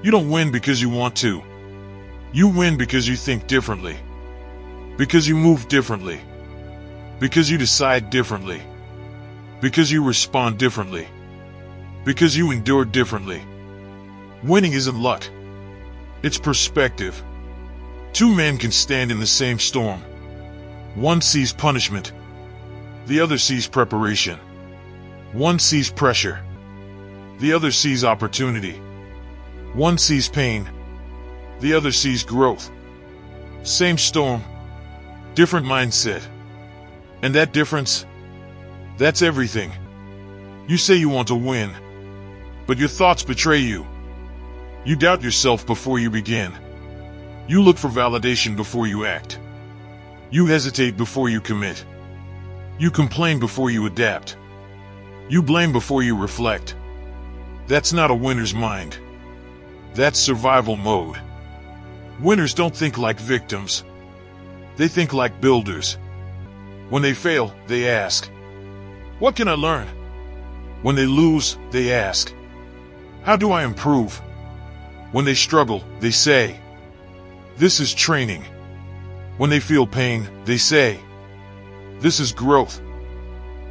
You don't win because you want to. You win because you think differently. Because you move differently. Because you decide differently. Because you respond differently. Because you endure differently. Winning isn't luck. It's perspective. Two men can stand in the same storm. One sees punishment. The other sees preparation. One sees pressure. The other sees opportunity. One sees pain. The other sees growth. Same storm. Different mindset. And that difference, that's everything. You say you want to win, but your thoughts betray you. You doubt yourself before you begin. You look for validation before you act. You hesitate before you commit. You complain before you adapt. You blame before you reflect. That's not a winner's mind. That's survival mode. Winners don't think like victims. They think like builders. When they fail, they ask, "What can I learn?" When they lose, they ask, "How do I improve?" When they struggle, they say, "This is training." When they feel pain, they say, "This is growth."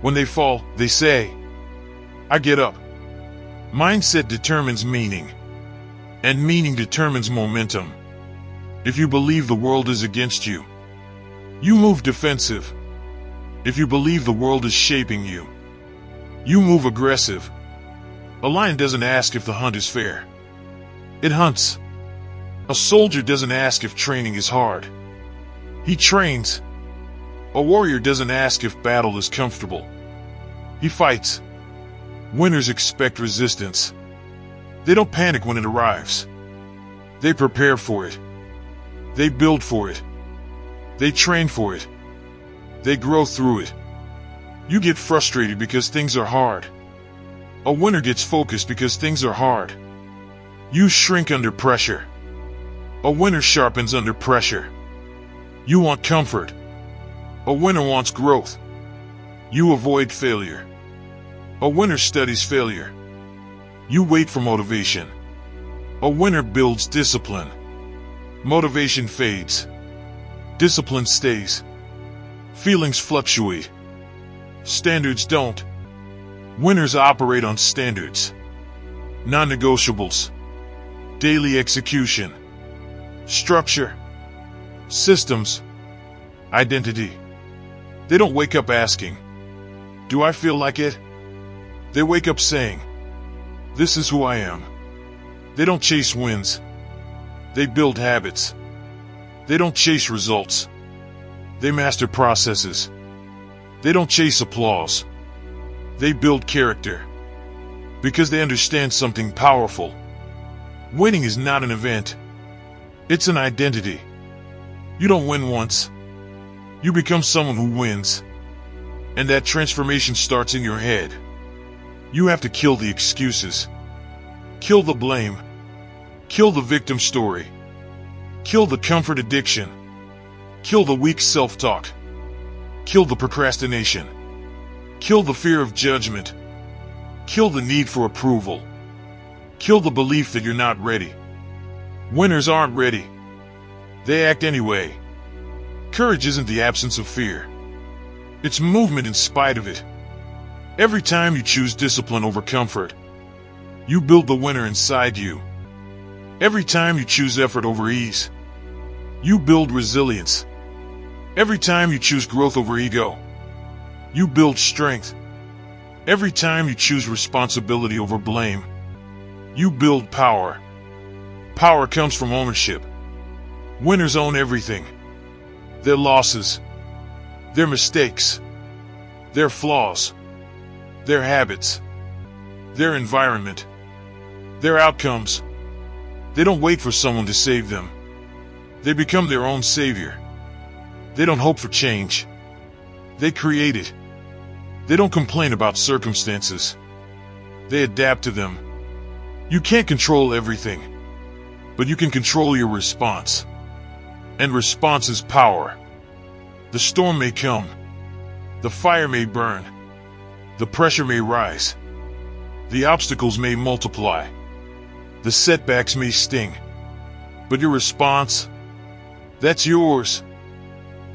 When they fall, they say, "I get up." Mindset determines meaning, and meaning determines momentum. If you believe the world is against you, you move defensive. If you believe the world is shaping you, you move aggressive. A lion doesn't ask if the hunt is fair. It hunts. A soldier doesn't ask if training is hard. He trains. A warrior doesn't ask if battle is comfortable. He fights. Winners expect resistance. They don't panic when it arrives. They prepare for it. They build for it. They train for it. They grow through it. You get frustrated because things are hard. A winner gets focused because things are hard. You shrink under pressure. A winner sharpens under pressure. You want comfort. A winner wants growth. You avoid failure. A winner studies failure. You wait for motivation. A winner builds discipline. Motivation fades. Discipline stays. Feelings fluctuate. Standards don't. Winners operate on standards. Non-negotiables. Daily execution. Structure. Systems. Identity. They don't wake up asking, "Do I feel like it?" They wake up saying, "This is who I am." They don't chase wins. They build habits. They don't chase results. They master processes. They don't chase applause. They build character. Because they understand something powerful. Winning is not an event. It's an identity. You don't win once. You become someone who wins. And that transformation starts in your head. You have to kill the excuses. Kill the blame. Kill the victim story. Kill the comfort addiction. Kill the weak self-talk. Kill the procrastination. Kill the fear of judgment. Kill the need for approval. Kill the belief that you're not ready. Winners aren't ready. They act anyway. Courage isn't the absence of fear. It's movement in spite of it. Every time you choose discipline over comfort, you build the winner inside you. Every time you choose effort over ease, you build resilience. Every time you choose growth over ego, you build strength. Every time you choose responsibility over blame, you build power. Power comes from ownership. Winners own everything. Their losses, their mistakes, their flaws, their habits, their environment, their outcomes. They don't wait for someone to save them. They become their own savior. They don't hope for change. They create it. They don't complain about circumstances. They adapt to them. You can't control everything, but you can control your response. And response is power. The storm may come. The fire may burn. The pressure may rise. The obstacles may multiply. The setbacks may sting, but your response, that's yours.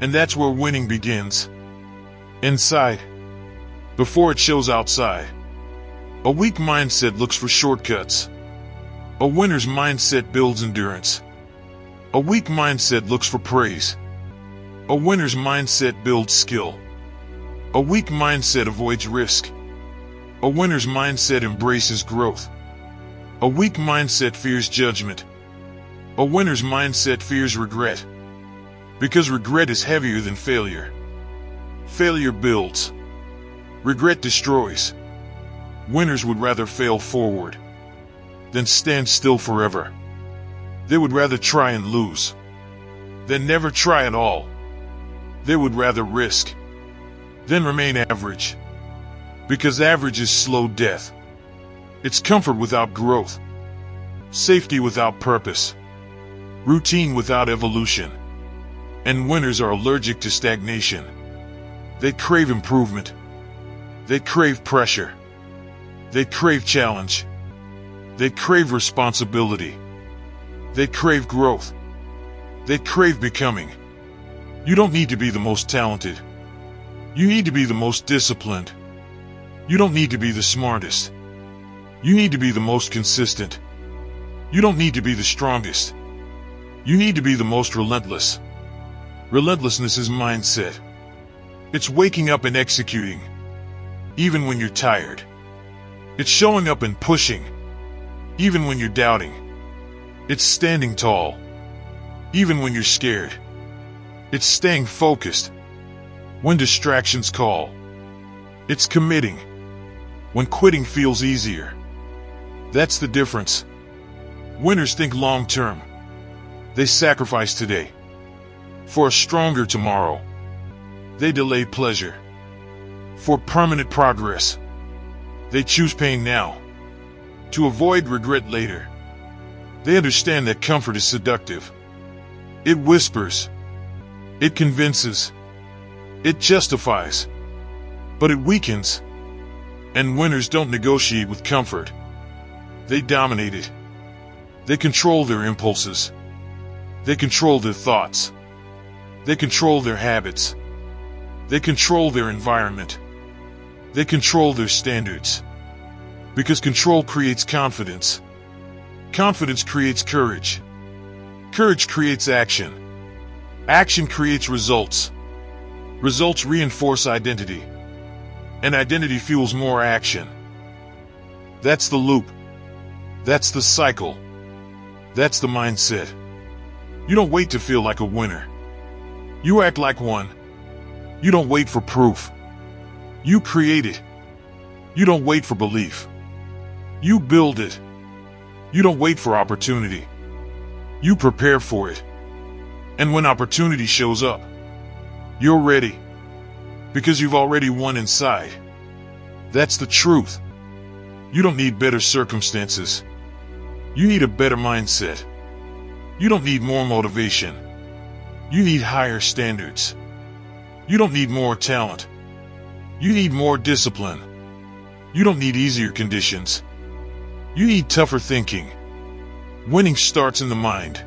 And that's where winning begins. Inside, before it shows outside. A weak mindset looks for shortcuts. A winner's mindset builds endurance. A weak mindset looks for praise. A winner's mindset builds skill. A weak mindset avoids risk. A winner's mindset embraces growth. A weak mindset fears judgment. A winner's mindset fears regret. Because regret is heavier than failure. Failure builds. Regret destroys. Winners would rather fail forward than stand still forever. They would rather try and lose than never try at all. They would rather risk than remain average. Because average is slow death. It's comfort without growth. Safety without purpose. Routine without evolution. And winners are allergic to stagnation. They crave improvement. They crave pressure. They crave challenge. They crave responsibility. They crave growth. They crave becoming. You don't need to be the most talented. You need to be the most disciplined. You don't need to be the smartest. You need to be the most consistent. You don't need to be the strongest. You need to be the most relentless. Relentlessness is mindset. It's waking up and executing, even when you're tired. It's showing up and pushing, even when you're doubting. It's standing tall, even when you're scared. It's staying focused when distractions call. It's committing when quitting feels easier. That's the difference. Winners think long term. They sacrifice today for a stronger tomorrow. They delay pleasure for permanent progress. They choose pain now to avoid regret later. They understand that comfort is seductive. It whispers. It convinces. It justifies. But it weakens. And winners don't negotiate with comfort. They dominate it. They control their impulses. They control their thoughts. They control their habits. They control their environment. They control their standards. Because control creates confidence. Confidence creates courage. Courage creates action. Action creates results. Results reinforce identity. And identity fuels more action. That's the loop. That's the cycle. That's the mindset. You don't wait to feel like a winner. You act like one. You don't wait for proof. You create it. You don't wait for belief. You build it. You don't wait for opportunity. You prepare for it. And when opportunity shows up, you're ready. Because you've already won inside. That's the truth. You don't need better circumstances. You need a better mindset. You don't need more motivation. You need higher standards. You don't need more talent. You need more discipline. You don't need easier conditions. You need tougher thinking. Winning starts in the mind.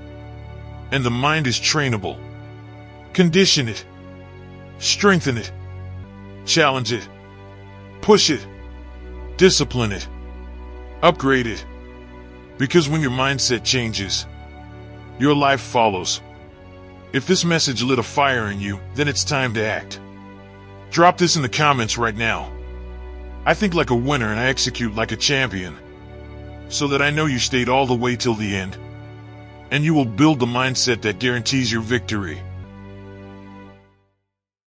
And the mind is trainable. Condition it. Strengthen it. Challenge it. Push it. Discipline it. Upgrade it. Because when your mindset changes, your life follows. If this message lit a fire in you, then it's time to act. Drop this in the comments right now. I think like a winner and I execute like a champion. So that I know you stayed all the way till the end. And you will build the mindset that guarantees your victory.